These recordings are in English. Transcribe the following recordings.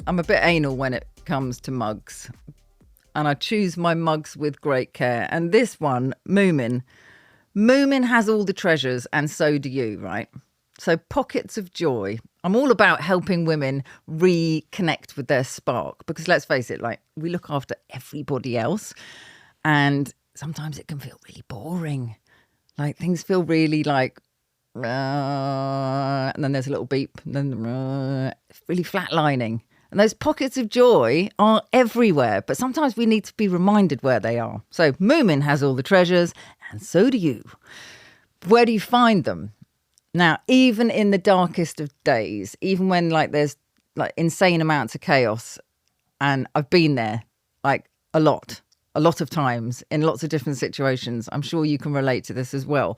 I'm a bit anal when it comes to mugs, and I choose my mugs with great care. And this one, Moomin has all the treasures, and so do you, right? So pockets of joy. I'm all about helping women reconnect with their spark, because let's face it, like, we look after everybody else, and sometimes it can feel really boring. Like, things feel really like, and then there's a little beep, and then it's really flatlining. And those pockets of joy are everywhere, but sometimes we need to be reminded where they are. So Moomin has all the treasures, and so do you. Where do you find them? Now, even in the darkest of days, even when like there's like insane amounts of chaos, and I've been there like a lot of times in lots of different situations. I'm sure you can relate to this as well.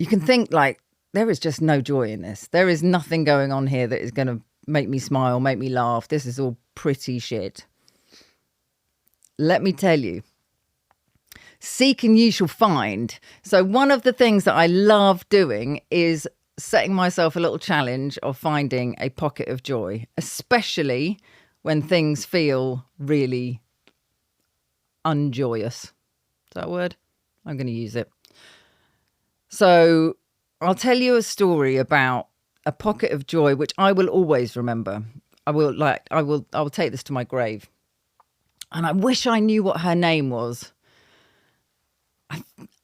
You can think like, there is just no joy in this. There is nothing going on here that is going to make me smile, make me laugh. This is all pretty shit. Let me tell you, seek and you shall find. So one of the things that I love doing is setting myself a little challenge of finding a pocket of joy, especially when things feel really unjoyous. Is that a word? I'm going to use it. So I'll tell you a story about a pocket of joy, which I will always remember. I will take this to my grave. And I wish I knew what her name was.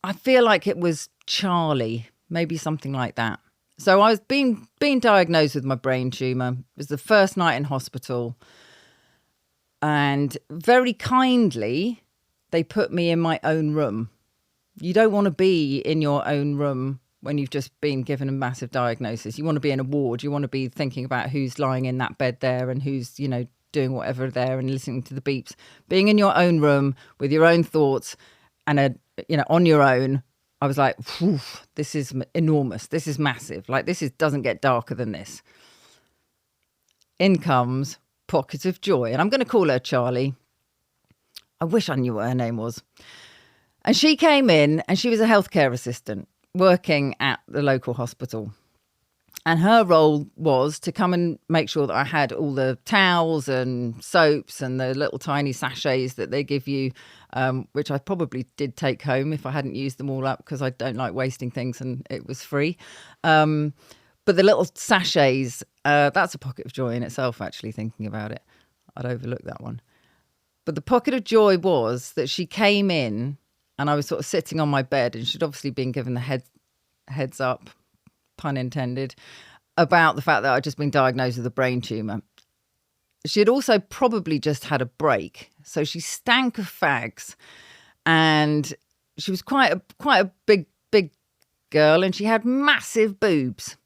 I feel like it was Charlie, maybe something like that. So I was being diagnosed with my brain tumour. It was the first night in hospital. And very kindly, they put me in my own room. You don't want to be in your own room when you've just been given a massive diagnosis. You want to be in a ward. You want to be thinking about who's lying in that bed there and who's, doing whatever there and listening to the beeps. Being in your own room with your own thoughts and, on your own, I was like, this is enormous. This is massive. Like, doesn't get darker than this. In comes pocket of joy. And I'm going to call her Charlie. I wish I knew what her name was. And she came in and she was a healthcare assistant working at the local hospital. And her role was to come and make sure that I had all the towels and soaps and the little tiny sachets that they give you, which I probably did take home if I hadn't used them all up, because I don't like wasting things and it was free. But the little sachets, that's a pocket of joy in itself, actually, thinking about it. I'd overlook that one. But the pocket of joy was that she came in and I was sort of sitting on my bed, and she'd obviously been given the heads up, pun intended, about the fact that I'd just been diagnosed with a brain tumour. She had also probably just had a break. So she stank of fags, and she was quite a big girl, and she had massive boobs.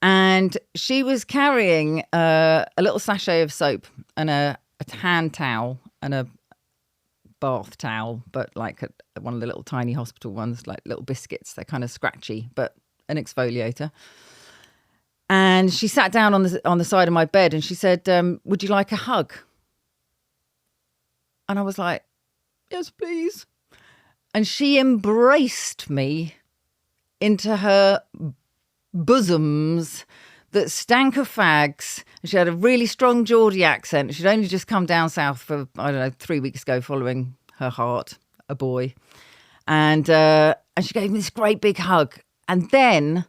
And she was carrying a little sachet of soap and a hand towel and a bath towel, but like one of the little tiny hospital ones, like little biscuits. They're kind of scratchy, but an exfoliator. And she sat down on the side of my bed and she said, would you like a hug? And I was like, yes, please. And she embraced me into her bosoms that stank of fags. She had a really strong Geordie accent. She'd only just come down south for, 3 weeks ago, following her heart, a boy. And she gave me this great big hug. And then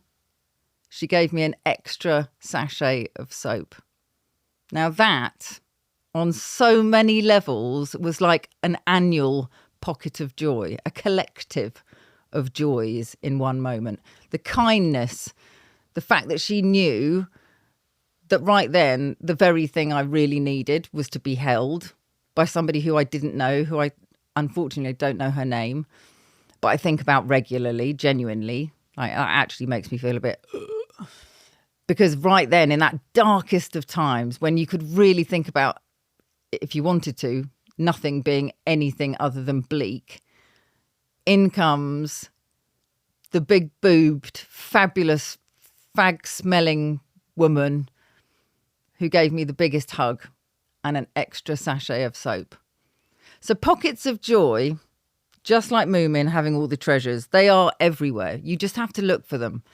she gave me an extra sachet of soap. Now that, on so many levels, was like an annual pocket of joy, a collective of joys in one moment. The kindness, the fact that she knew that right then, the very thing I really needed was to be held by somebody who I didn't know, who I unfortunately don't know her name, but I think about regularly, genuinely. Like, that actually makes me feel a bit... Because right then, in that darkest of times, when you could really think about, if you wanted to, nothing being anything other than bleak, in comes the big-boobed, fabulous, fag-smelling woman who gave me the biggest hug and an extra sachet of soap. So pockets of joy, just like Moomin having all the treasures, they are everywhere. You just have to look for them.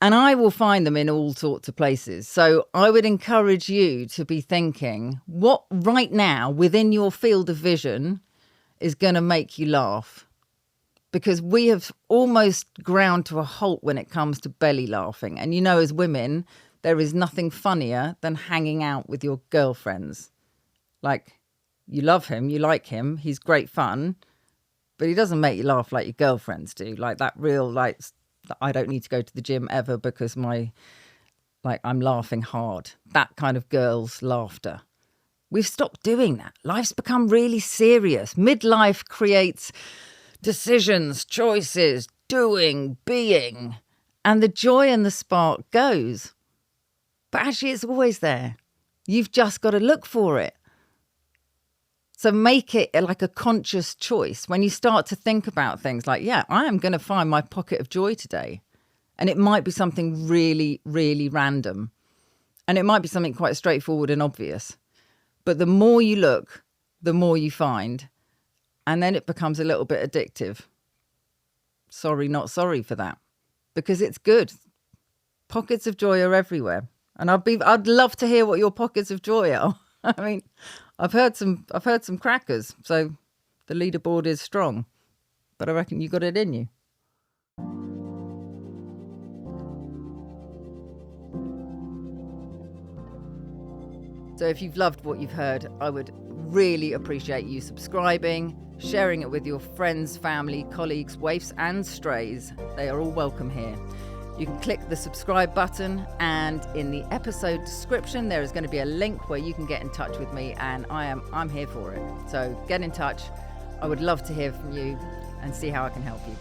And I will find them in all sorts of places. So I would encourage you to be thinking, what right now within your field of vision is going to make you laugh? Because we have almost ground to a halt when it comes to belly laughing. And as women, there is nothing funnier than hanging out with your girlfriends. Like, you love him, you like him, he's great fun, but he doesn't make you laugh like your girlfriends do. Like that real, like, I don't need to go to the gym ever because I'm laughing hard. That kind of girl's laughter. We've stopped doing that. Life's become really serious. Midlife creates decisions, choices, doing, being, and the joy and the spark goes. But actually, it's always there. You've just got to look for it. So make it like a conscious choice. When you start to think about things like, yeah, I am going to find my pocket of joy today. And it might be something really, really random. And it might be something quite straightforward and obvious. But the more you look, the more you find. And then it becomes a little bit addictive. Sorry, not sorry for that. Because it's good. Pockets of joy are everywhere. And I'd love to hear what your pockets of joy are. I mean, I've heard some crackers, so the leaderboard is strong. But I reckon you got it in you. So if you've loved what you've heard, I would really appreciate you subscribing, sharing it with your friends, family, colleagues, waifs and strays. They are all welcome here. You can click the subscribe button, and in the episode description there is going to be a link where you can get in touch with me, and I'm here for it. So get in touch. I would love to hear from you and see how I can help you.